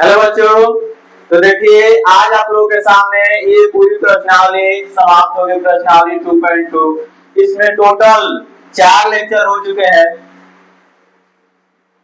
Hello बच्चों। तो देखिए आज आप लोगों के सामने ये पूरी प्रश्नावली समाप्त हो गई, प्रश्नावली 2.2। इसमें टोटल 4 लेक्चर हो चुके हैं।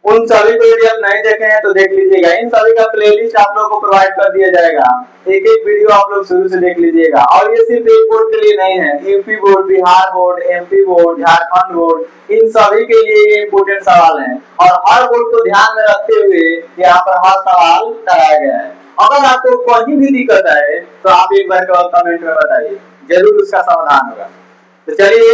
उन सभी को यदि आप नहीं देखे हैं तो देख लीजिएगा। इन सभी का प्लेलिस्ट आप लोगों को प्रोवाइड कर दिया जाएगा। एक एक वीडियो आप लोग शुरू से देख लीजिएगा। और ये सिर्फ एक बोर्ड के लिए नहीं है, UP board, Bihar board, MP board, Jharkhand board, इन सभी के लिए ये इम्पोर्टेंट सवाल है। और हर बोर्ड को ध्यान में रखते हुए यहाँ पर हर सवाल कराया गया है। अगर आपको कहीं भी दिक्कत है तो आप एक बार कमेंट में बताइए, जरूर उसका समाधान होगा। तो चलिए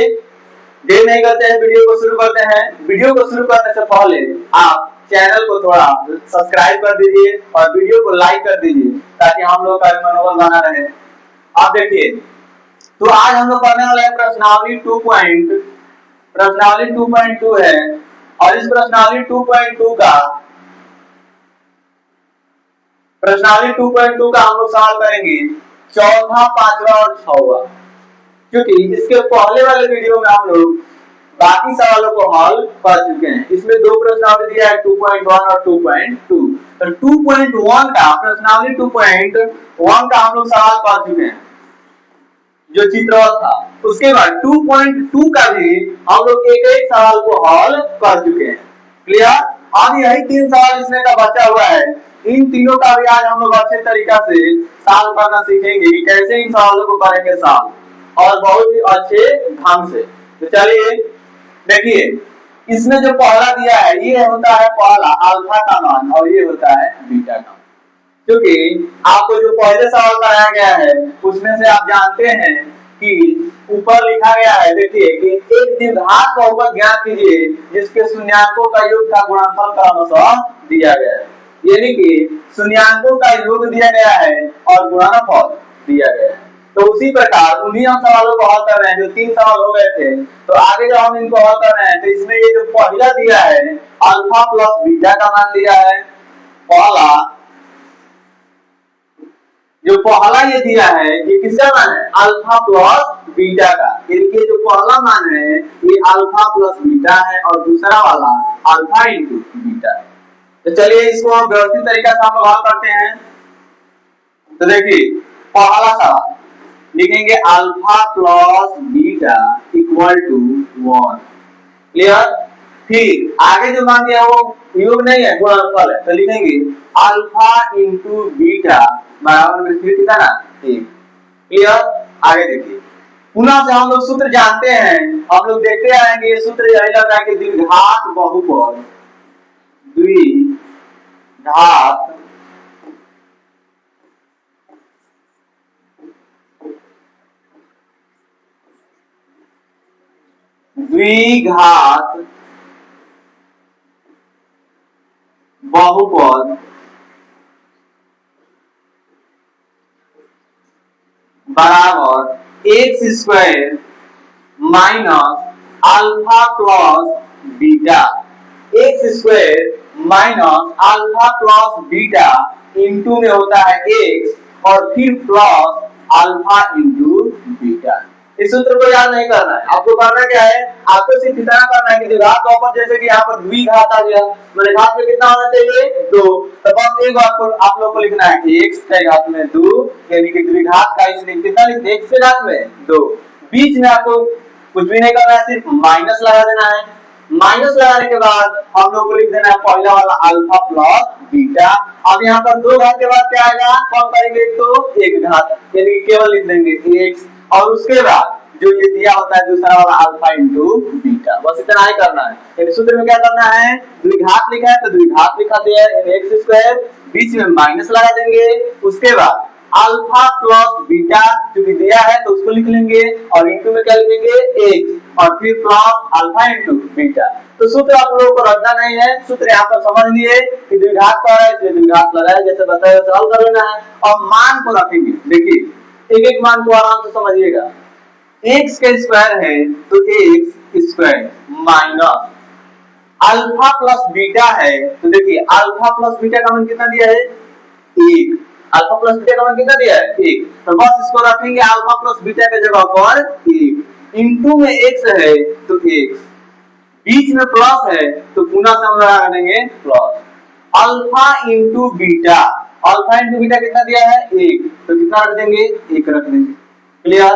देर नहीं करते हैं, वीडियो को शुरू करते हैं। वीडियो को शुरू करने से पहले आप चैनल को थोड़ा सब्सक्राइब कर दीजिए और वीडियो को लाइक कर दीजिए ताकि हम लोग का मनोबल बना रहे। आप देखिए, तो आज हम लोग पढ़ने वाले हैं प्रश्नावली 2.2 है। और इस प्रश्नावली 2.2 का हम लोग सवाल करेंगे चौथा, पांचवा और छठवां। क्योंकि इसके पहले वाले वीडियो में हम लोग बाकी सवालों को हल कर चुके हैं। इसमें दो प्रश्नावली दिया है, 2.1 और 2.2। तो 2.1 का प्रश्नावली 2.1 का हम लोग सवाल कर चुके हैं जो चित्रवत था। उसके बाद 2.2 का भी हम लोग एक एक सवाल को हल कर चुके हैं। क्लियर? अब यही 3 सवाल इसमें का बचा हुआ है। इन तीनों का भी आज हम लोग अच्छे तरीका से सॉल्व करना सीखेंगे कि कैसे इन सवालों को करेंगे सॉल्व, और बहुत ही अच्छे ढंग से। तो चलिए देखिए, इसमें जो पहला दिया है ये होता है पहला अल्फा का मान और ये होता है बीटा का। क्योंकि आपको जो पहले सवाल कराया गया है उसमें से आप जानते हैं कि ऊपर लिखा गया है, देखिए कि एक द्विघात बहुपद ज्ञात कीजिए जिसके शून्याङ्कों का योग का गुणनफल क्रमशः दिया गया है। यानी कि शून्याङ्कों का योग दिया गया है और गुणनफल दिया गया है। तो उसी प्रकार उन्हीं हम सवालों को हल कर रहे हैं जो 3 सवाल हो गए थे। तो आगे जब हम इनको हल कर रहे हैं तो इसमें ये जो पहला दिया है अल्फा प्लस बीटा का मान दिया है। पहला ये दिया है ये किसका मान है? अल्फा प्लस बीटा का। इनके जो पहला मान है ये अल्फा प्लस बीटा है और दूसरा वाला अल्फा इंटू बीटा है। तो चलिए इसको हम व्यवस्थित तरीका से हम हल करते हैं। तो देखिए पहला सवाल लिखेंगे alpha plus beta equal to 1। Clear? फिर आगे जो मान दिया वो योग नहीं है, गुणनफल है। तो लिखेंगे अल्फा इंटू बीटा बराबर में कितना ना 1। क्लियर? आगे देखिए, पुनः से हम लोग सूत्र जानते हैं, हम लोग देखते आएंगे। ये सूत्र यही लग रहा है कि द्विघात बहुपद, द्विघात बहुपद बराबर x square minus alpha plus beta. X square minus alpha plus beta into में होता है एक्स और फिर प्लस अल्फा इंटू बीटा। इस सूत्र को याद नहीं करना है, आपको करना क्या है, आपको सिर्फ इतना करना है कि द्विघात बहुपद, जैसे कि यहाँ पर द्विघात आ गया, मेरे घात में कितना होना चाहिए 2। तो बस एक बात को आप लोग को लिखना है कि x के घात में 2, यानी कि द्विघात का इसलिए कितना लिखते हैं x के घात में 2। बीच में आपको कुछ भी नहीं करना है, सिर्फ माइनस लगा देना है। माइनस लगाने के बाद हम लोग को लिख देना है पहला वाला अल्फा प्लस बीटा। अब यहाँ पर 2 घात के बाद क्या आएगा, कम करेंगे तो 1 घात, यानी केवल लिख देंगे x। और उसके बाद जो ये दिया होता है दूसरा वाला अल्फा इंटू बीटा, बस इतना ही करना है। इस सूत्र में क्या करना है, द्विघात लिखा है तो द्विघात लिखा दिया है एक्स स्क्वायर, बीच में माइनस लगा देंगे। उसके बाद अल्फा प्लस बीटा जो भी दिया है तो उसको लिख लेंगे और इंटू में क्या लिखेंगे एक्स और फिर प्लस अल्फा इंटू बीटा। तो सूत्र आप लोगों को रटना नहीं है, सूत्र यहाँ पर समझ लिए कि द्विघात का है इसलिए द्विघात लगाया, जैसे बताया वैसे हल कर लेना है। और मान को रखेंगे, देखिए एक एक मान को आराम से समझिएगा। एक्स का स्क्वायर है तो x square minus alpha plus beta है, तो देखिए अल्फा प्लस बीटा का मान कितना दिया है 1। अल्फा प्लस बीटा का मान कितना दिया है 1। तो बस इसको रखेंगे अल्फा प्लस बीटा के जगह पर 1। इंटू में x है तो x, बीच में प्लस है तो पुनः से हम लगा देंगे plus. Alpha into beta, alpha into beta कितना दिया है 1, तो कितना रख देंगे 1 रख देंगे। क्लियर।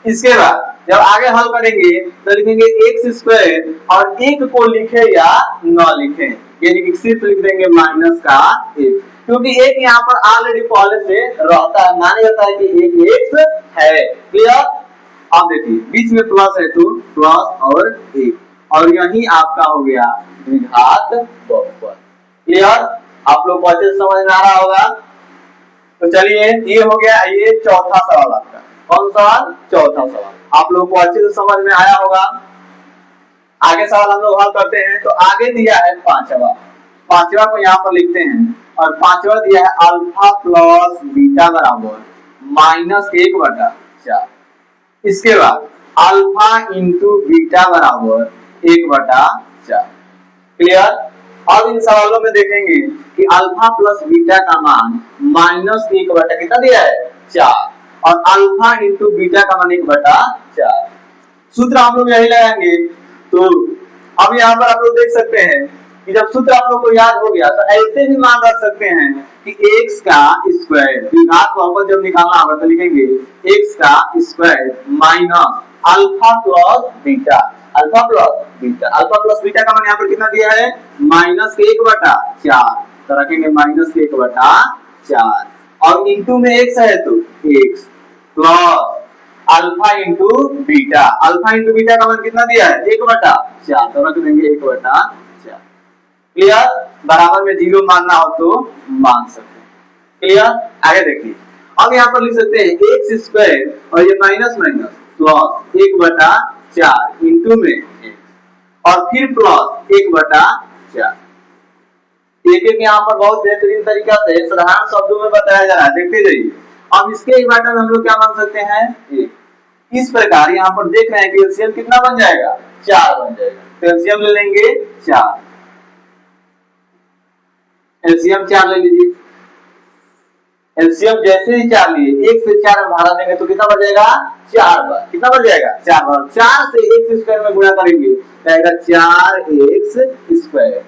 इसके बाद जब आगे हल करेंगे तो लिखेंगे एक्स स्क्वायर और 1 को लिखे या न लिखे, यानी कि सिर्फ लिख देंगे माइनस का 1, क्योंकि 1 यहाँ पर ऑलरेडी पहले से रहता है, माना जाता है कि 1 एक्स है। क्लियर। अब देखिए बीच में प्लस है तो प्लस और 1, और यही आपका हो गया द्विघात बहुपद। क्लियर। आप लोग को अच्छे से समझ में आ रहा होगा। तो चलिए ये हो गया, ये चौथा सवाल आपका। कौन सा? चौथा सवाल। आप लोग को अच्छे से समझ में आया होगा। आगे सवाल हम लोग हल करते हैं। तो आगे दिया है पांचवा, पांचवा को यहाँ पर लिखते हैं, और पांचवा दिया है अल्फा प्लस बीटा बराबर -1/4। इसके बाद अल्फा इंटू बीटा बराबर 1/4। क्लियर। अब इन सवालों में देखेंगे कि अल्फा प्लस बीटा का मान -1 कितना दिया है 4, और अल्फा इंटू बीटा का मान 1/4। सूत्र हम लोग यही लगाएंगे। तो अब यहाँ पर आप लोग देख सकते हैं कि जब सूत्र आप लोग को याद हो गया तो ऐसे भी मान रख सकते हैं कि x का स्क्वायर, द्विघात बहुपद जब निकालना होगा तो लिखेंगे x का square minus alpha plus beta, alpha plus beta. Alpha plus beta का मान यहाँ पर कितना दिया है -1/4, तो रखेंगे -1/4, और इंटू में x है तो x plus alpha into beta, alpha into beta का मान कितना दिया है 1/4, तो रख देंगे 1/4। क्लियर। बराबर में 0 मानना हो तो मान सकते हैं। क्लियर। आगे देखिए, अब यहाँ पर लिख सकते हैं एक्स स्क्वायर और ये माइनस माइनस प्लस 1/4 इंटू में x, और फिर प्लस 1/4। एक यहाँ पर बहुत बेहतरीन तरीका से साधारण शब्दों में बताया जा रहा है, देखते जाइए। अब इसके इक्वेशन में हम लोग क्या मान सकते हैं 1। इस प्रकार यहाँ पर देख रहे हैं कि एलसीएम कितना बन जाएगा 4 बन जाएगा, तो एलसीएम ले लेंगे 4, एलसीएम 4 ले लीजिए। एलसीएम जैसे ही 4 लिए 1 से 4 में भागा देंगे तो कितना बच जाएगा 4 बार, कितना बच जाएगा 4 बार। 4 से x स्क्वायर में गुणा करेंगे तो आएगा 4x स्क्वायर,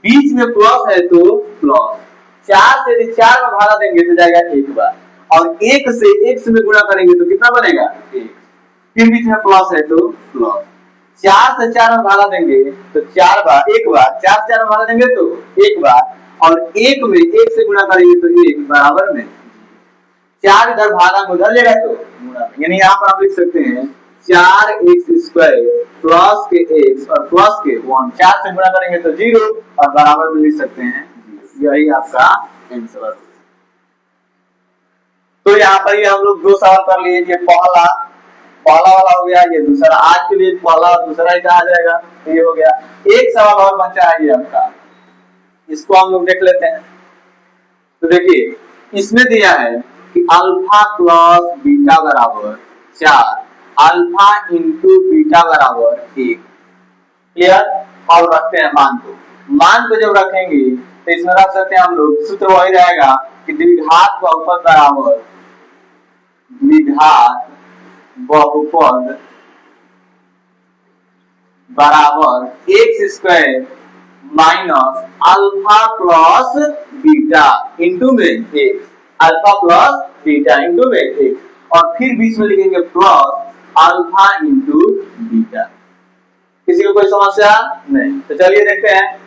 बीच में प्लस है तो प्लस, 4 से यदि 4 में भागा देंगे तो जाएगा 1 बार, और 1 से x में गुणा करेंगे तो कितना बनेगा 1, फिर बीच में प्लस है तो प्लस, 4 से 4 में भागा देंगे तो 4 बार, 1 बार, 4 से 4 में भागा देंगे तो 1 बार, और 1 में 1 से गुणा करेंगे तो 1 बराबर में 4 इधर भागा में उधर लेगा तो गुणा, यानी यहाँ पर आप लिख सकते हैं 4x स्क्वायर प्लस के x और प्लस के 1, 4 से गुणा करेंगे तो 0 और बराबर में लिख सकते हैं 0। यही आपका आंसर है। तो यहाँ पर ये हम लोग 2 सवाल कर लिए, ये पहला वाला हो गया, ये दूसरा। आज के लिए पहला और दूसरा ही कहा जाएगा, तो ये हो गया। एक सवाल और बचा है ये आपका, इसको हम लोग देख लेते हैं। तो देखिए इसमें दिया है कि अल्फा प्लस बीटा बराबर 4, अल्फा इंटू बीटा बराबर 1। क्लियर। और रखते हैं मान को, मान को जब रखेंगे तो इसमें रख सकते हैं हम लोग, सूत्र वही रहेगा कि द्विघात बहुपद बराबर द्विघात बहुपद बराबर x square minus alpha plus beta into में एक्स, अल्फा प्लस बीटा इंटू में एक्स, और फिर बीच में लिखेंगे प्लस अल्फा इंटू बीटा। किसी को कोई समस्या नहीं? तो चलिए देखते हैं।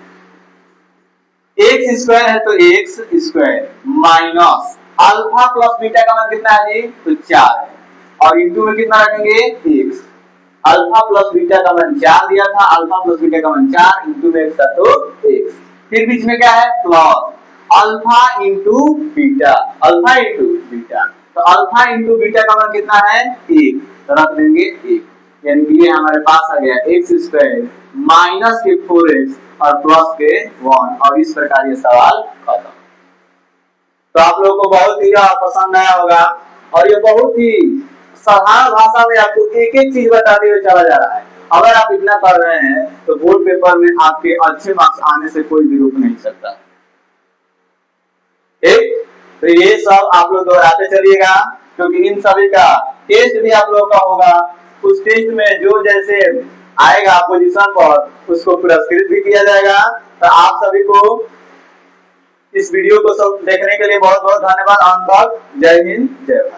एक्स स्क्वायर है तो x square minus alpha plus beta का मान कितना है जी तो 4 है, और इंटू में कितना रखेंगे एक्स, अल्फा प्लस बीटा का मान 4 दिया था, अल्फा प्लस बीटा का मान 4 इंटू में एक्स था तो एक्स, फिर बीच में क्या है plus alpha into beta, alpha into beta, तो अल्फा इंटू बीटा का मान कितना है 1, तो रख देंगे 1, यानी कि ये हमारे पास आ गया एक्स स्क्वायर माइनस के 4x और प्लस के 1, और इस प्रकार ये सवाल खत्म। तो आप लोगों को बहुत ही पसंद आया होगा, और ये बहुत ही साधारण भाषा में आपको एक एक चीज बताते हुए चला जा रहा है। अगर आप इतना कर रहे हैं तो बोर्ड पेपर में आपके अच्छे मार्क्स आने से कोई भी रोक नहीं सकता। ठीक, तो ये सब आप लोग दोहराते चलिएगा, क्योंकि इन सभी का टेस्ट भी आप लोगों का होगा। उस टेस्ट में जो जैसे आएगा पोजीशन पर उसको पुरस्कृत भी किया जाएगा। तो आप सभी को इस वीडियो को सब देखने के लिए बहुत बहुत धन्यवाद। अंत तक जय हिंद जय भारत।